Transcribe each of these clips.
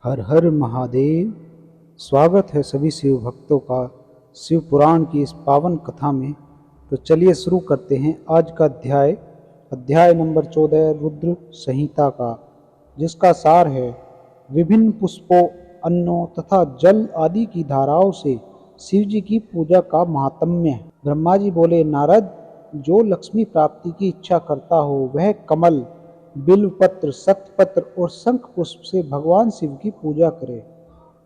हर हर महादेव। स्वागत है सभी शिव भक्तों का शिव पुराण की इस पावन कथा में। तो चलिए शुरू करते हैं आज का अध्याय नंबर 14 रुद्र संहिता का, जिसका सार है विभिन्न पुष्पों, अन्नों तथा जल आदि की धाराओं से शिव जी की पूजा का महात्म्य। ब्रह्मा जी बोले, नारद, जो लक्ष्मी प्राप्ति की इच्छा करता हो वह कमल, बिल्वपत्र, सतपत्र और शंख पुष्प से भगवान शिव की पूजा करे।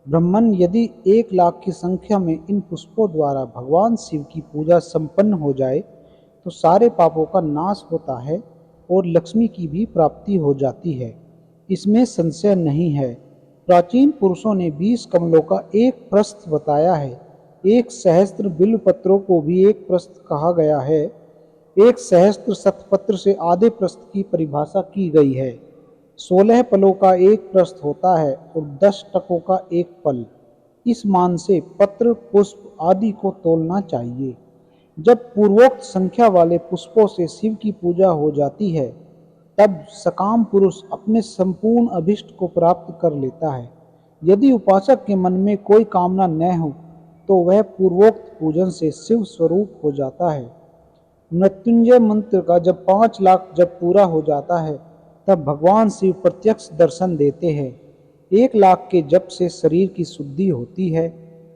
ब्रह्मन, यदि 1,00,000 की संख्या में इन पुष्पों द्वारा भगवान शिव की पूजा संपन्न हो जाए तो सारे पापों का नाश होता है और लक्ष्मी की भी प्राप्ति हो जाती है, इसमें संशय नहीं है। प्राचीन पुरुषों ने 20 कमलों का एक प्रस्थ बताया है। 1 सहस्त्र बिल्वपत्रों को भी एक प्रस्थ कहा गया है। 1 सहस्त्र शतपत्र से आधे प्रस्थ की परिभाषा की गई है। 16 पलों का एक प्रस्थ होता है और 10 टकों का एक पल। इस मान से पत्र, पुष्प आदि को तोलना चाहिए। जब पूर्वोक्त संख्या वाले पुष्पों से शिव की पूजा हो जाती है तब सकाम पुरुष अपने संपूर्ण अभिष्ट को प्राप्त कर लेता है। यदि उपासक के मन में कोई कामना न हो तो वह पूर्वोक्त पूजन से शिव स्वरूप हो जाता है। मृत्युंजय मंत्र का जब 5,00,000 जब पूरा हो जाता है तब भगवान शिव प्रत्यक्ष दर्शन देते हैं। 1,00,000 के जप से शरीर की शुद्धि होती है।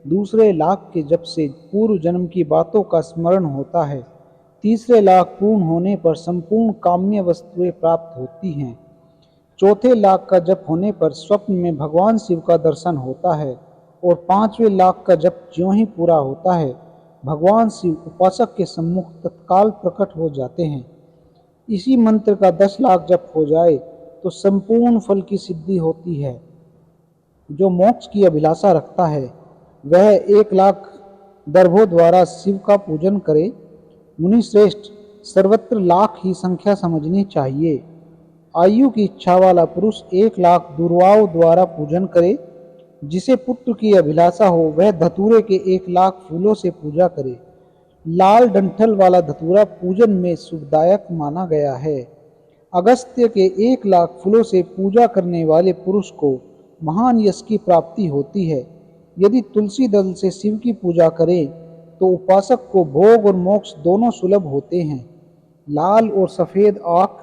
दूसरे लाख के जप से पूर्व जन्म की बातों का स्मरण होता है। तीसरे लाख पूर्ण होने पर संपूर्ण काम्य वस्तुएं प्राप्त होती हैं। चौथे लाख का जप होने पर स्वप्न में भगवान शिव का दर्शन होता है और 5वें लाख का जप ज्यों ही पूरा होता है भगवान शिव उपासक के सम्मुख तत्काल प्रकट हो जाते हैं। इसी मंत्र का 10,00,000 जप हो जाए तो संपूर्ण फल की सिद्धि होती है। जो मोक्ष की अभिलाषा रखता है वह 1,00,000 दर्भों द्वारा शिव का पूजन करे। मुनि श्रेष्ठ, सर्वत्र लाख ही संख्या समझनी चाहिए। आयु की इच्छा वाला पुरुष 1,00,000 दुर्वाओं द्वारा पूजन करे। जिसे पुत्र की अभिलाषा हो वह धतूरे के 1,00,000 फूलों से पूजा करे। लाल डंठल वाला धतूरा पूजन में शुभदायक माना गया है। अगस्त्य के 1,00,000 फूलों से पूजा करने वाले पुरुष को महान यश की प्राप्ति होती है। यदि तुलसी दल से शिव की पूजा करे तो उपासक को भोग और मोक्ष दोनों सुलभ होते हैं। लाल और सफेद आँख,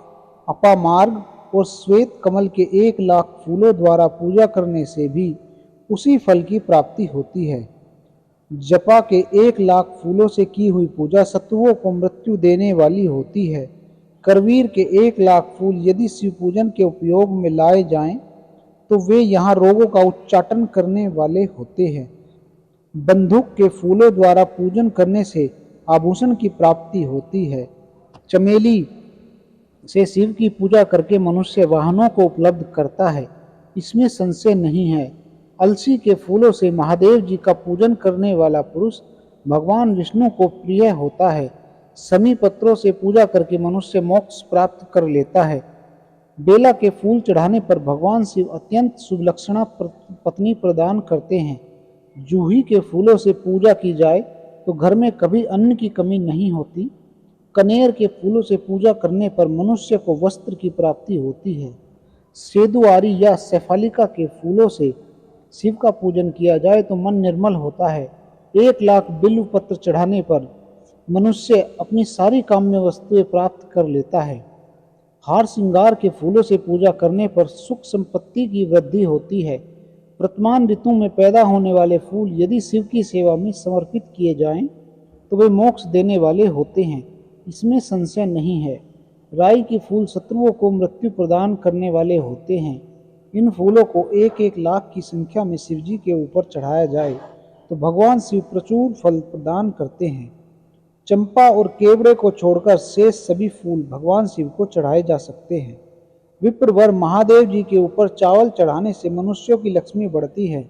अपामार्ग और श्वेत कमल के 1,00,000 फूलों द्वारा पूजा करने से भी उसी फल की प्राप्ति होती है। जपा के 1,00,000 फूलों से की हुई पूजा शत्रुओं को मृत्यु देने वाली होती है। करवीर के 1,00,000 फूल यदि शिव पूजन के उपयोग में लाए जाएं तो वे यहाँ रोगों का उच्चाटन करने वाले होते हैं। बंदूक के फूलों द्वारा पूजन करने से आभूषण की प्राप्ति होती है। चमेली से शिव की पूजा करके मनुष्य वाहनों को उपलब्ध करता है, इसमें संशय नहीं है। अलसी के फूलों से महादेव जी का पूजन करने वाला पुरुष भगवान विष्णु को प्रिय होता है। समी पत्रों से पूजा करके मनुष्य मोक्ष प्राप्त कर लेता है। बेला के फूल चढ़ाने पर भगवान शिव अत्यंत शुभ लक्षणा पत्नी प्रदान करते हैं। जूही के फूलों से पूजा की जाए तो घर में कभी अन्न की कमी नहीं होती। कनेर के फूलों से पूजा करने पर मनुष्य को वस्त्र की प्राप्ति होती है। सेदुआरी या शेफालिका के फूलों से शिव का पूजन किया जाए तो मन निर्मल होता है। 1,00,000 बिल्व पत्र चढ़ाने पर मनुष्य अपनी सारी काम्य वस्तुएं प्राप्त कर लेता है। हार श्रृंगार के फूलों से पूजा करने पर सुख संपत्ति की वृद्धि होती है। वर्तमान ऋतु में पैदा होने वाले फूल यदि शिव की सेवा में समर्पित किए जाएं तो वे मोक्ष देने वाले होते हैं, इसमें संशय नहीं है। राई के फूल शत्रुओं को मृत्यु प्रदान करने वाले होते हैं। इन फूलों को 1,00,000 की संख्या में शिवजी के ऊपर चढ़ाया जाए तो भगवान शिव प्रचुर फल प्रदान करते हैं। चंपा और केवड़े को छोड़कर शेष सभी फूल भगवान शिव को चढ़ाए जा सकते हैं। विप्रवर महादेव जी के ऊपर चावल चढ़ाने से मनुष्यों की लक्ष्मी बढ़ती है।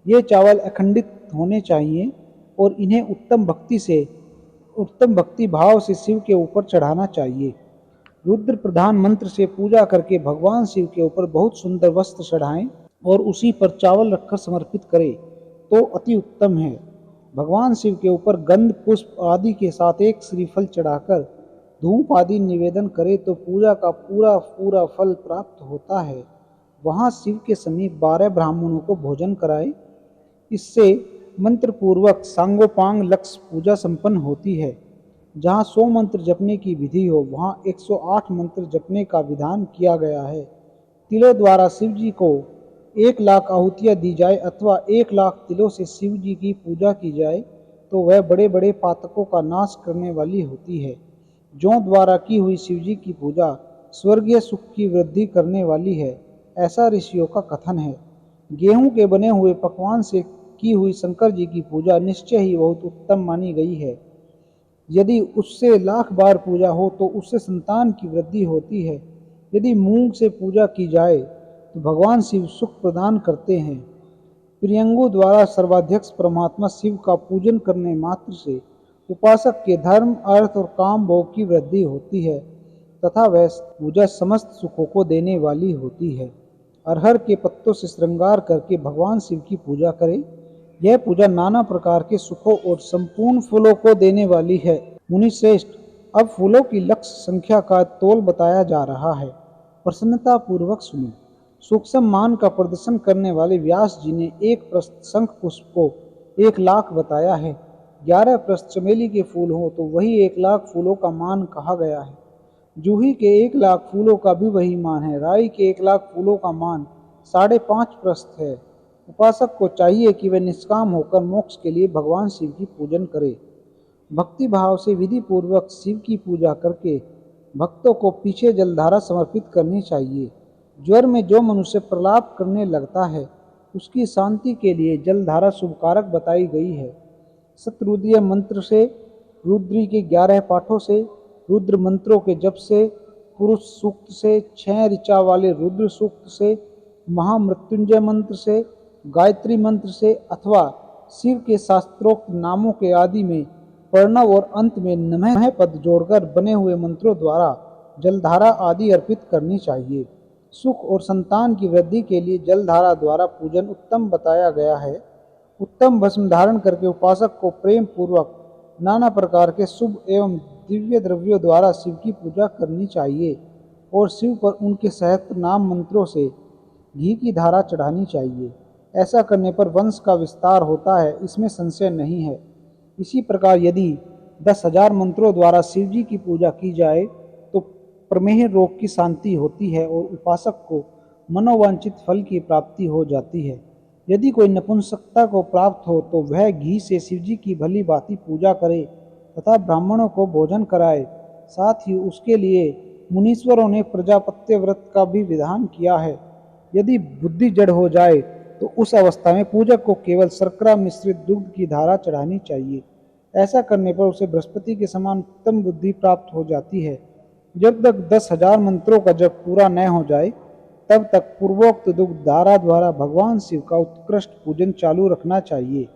ये चावल अखंडित होने चाहिए और इन्हें उत्तम भक्ति भाव से शिव के ऊपर चढ़ाना चाहिए। रुद्र प्रधान मंत्र से पूजा करके भगवान शिव के ऊपर बहुत सुंदर वस्त्र चढ़ाएं और उसी पर चावल रखकर समर्पित करें तो अति उत्तम है। भगवान शिव के ऊपर गंध, पुष्प आदि के साथ एक श्रीफल चढ़ाकर धूप आदि निवेदन करे तो पूजा का पूरा पूरा फल प्राप्त होता है। वहाँ शिव के समीप 12 ब्राह्मणों को भोजन कराए। इससे मंत्रपूर्वक सांगोपांग लक्ष्य पूजा संपन्न होती है। जहाँ 100 मंत्र जपने की विधि हो, वहाँ 108 मंत्र जपने का विधान किया गया है। तिलों द्वारा शिव जी को 1,00,000 आहुतियाँ दी जाए अथवा 1,00,000 तिलों से शिव जी की पूजा की जाए तो वह बड़े बड़े पातकों का नाश करने वाली होती है। जौ द्वारा की हुई शिव जी की पूजा स्वर्गीय सुख की वृद्धि करने वाली है, ऐसा ऋषियों का कथन है। गेहूं के बने हुए पकवान से की हुई शंकर जी की पूजा निश्चय ही बहुत उत्तम मानी गई है। यदि उससे 1,00,000 बार पूजा हो तो उससे संतान की वृद्धि होती है। यदि मूंग से पूजा की जाए तो भगवान शिव सुख प्रदान करते हैं। प्रियंगु द्वारा सर्वाध्यक्ष परमात्मा शिव का पूजन करने मात्र से उपासक के धर्म, अर्थ और काम भोग की वृद्धि होती है तथा वह पूजा समस्त सुखों को देने वाली होती है। अरहर के पत्तों से श्रृंगार करके भगवान शिव की पूजा करें। यह पूजा नाना प्रकार के सुखों और संपूर्ण फलों को देने वाली है। मुनि श्रेष्ठ, अब फूलों की लक्ष्य संख्या का तोल बताया जा रहा है, प्रसन्नता पूर्वक सुनो। सूक्ष्म मान का प्रदर्शन करने वाले व्यास जी ने एक प्रस्थ शंख पुष्प को 1,00,000 बताया है। 11 प्रस्थ चमेली के फूल हो तो वही 1,00,000 फूलों का मान कहा गया है। जूही के 1,00,000 फूलों का भी वही मान है। राई के 1,00,000 फूलों का मान 5.5 प्रस्थ है। उपासक को चाहिए कि वह निष्काम होकर मोक्ष के लिए भगवान शिव की पूजन करे। भक्ति भाव से विधि पूर्वक शिव की पूजा करके भक्तों को पीछे जलधारा समर्पित करनी चाहिए। ज्वर में जो मनुष्य प्रलाप करने लगता है उसकी शांति के लिए जलधारा शुभकारक बताई गई है। शतरुद्रीय मंत्र से, रुद्री के 11 पाठों से, रुद्र मंत्रों के जप से, पुरुष सूक्त से, 6 ऋचा वाले रुद्र सूक्त से, महामृत्युंजय मंत्र से, गायत्री मंत्र से अथवा शिव के शास्त्रोक्त नामों के आदि में प्रणव और अंत में नमः पद जोड़कर बने हुए मंत्रों द्वारा जलधारा आदि अर्पित करनी चाहिए। सुख और संतान की वृद्धि के लिए जलधारा द्वारा पूजन उत्तम बताया गया है। उत्तम भस्म धारण करके उपासक को प्रेम पूर्वक नाना प्रकार के शुभ एवं दिव्य द्रव्यों द्वारा शिव की पूजा करनी चाहिए और शिव पर उनके सहस्त्र नाम मंत्रों से घी की धारा चढ़ानी चाहिए। ऐसा करने पर वंश का विस्तार होता है, इसमें संशय नहीं है। इसी प्रकार यदि 10,000 मंत्रों द्वारा शिव जी की पूजा की जाए तो प्रमेह रोग की शांति होती है और उपासक को मनोवांछित फल की प्राप्ति हो जाती है। यदि कोई नपुंसकता को प्राप्त हो तो वह घी से शिव जी की भली भांति पूजा करे तथा ब्राह्मणों को भोजन कराए। साथ ही उसके लिए मुनीश्वरों ने प्रजापत्य व्रत का भी विधान किया है। यदि बुद्धि जड़ हो जाए तो उस अवस्था में पूजक को केवल शर्करा मिश्रित दुग्ध की धारा चढ़ानी चाहिए। ऐसा करने पर उसे बृहस्पति के समान उत्तम बुद्धि प्राप्त हो जाती है। जब तक 10,000 मंत्रों का जप पूरा न हो जाए तब तक पूर्वोक्त दुग्ध धारा द्वारा भगवान शिव का उत्कृष्ट पूजन चालू रखना चाहिए।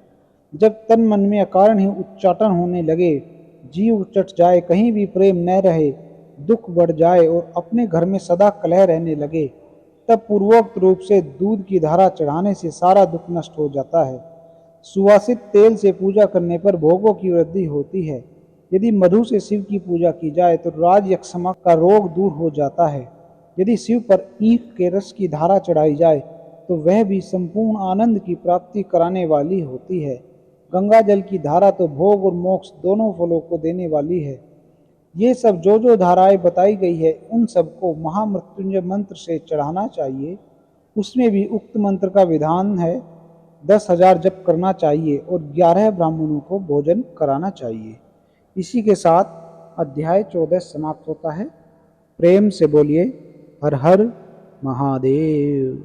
जब तन मन में अकारण ही उच्चाटन होने लगे, जीव उचट जाए, कहीं भी प्रेम न रहे, दुख बढ़ जाए और अपने घर में सदा कलह रहने लगे, तब पूर्वोक्त रूप से दूध की धारा चढ़ाने से सारा दुख नष्ट हो जाता है। सुवासित तेल से पूजा करने पर भोगों की वृद्धि होती है। यदि मधु से शिव की पूजा की जाए तो राजयक्षमा का रोग दूर हो जाता है। यदि शिव पर ईख के रस की धारा चढ़ाई जाए तो वह भी संपूर्ण आनंद की प्राप्ति कराने वाली होती है। गंगा जल की धारा तो भोग और मोक्ष दोनों फलों को देने वाली है। ये सब जो धाराएं बताई गई है उन सबको महामृत्युंजय मंत्र से चढ़ाना चाहिए। उसमें भी उक्त मंत्र का विधान है। 10,000 जप करना चाहिए और 11 ब्राह्मणों को भोजन कराना चाहिए। इसी के साथ अध्याय 14 समाप्त होता है। प्रेम से बोलिए हर हर महादेव।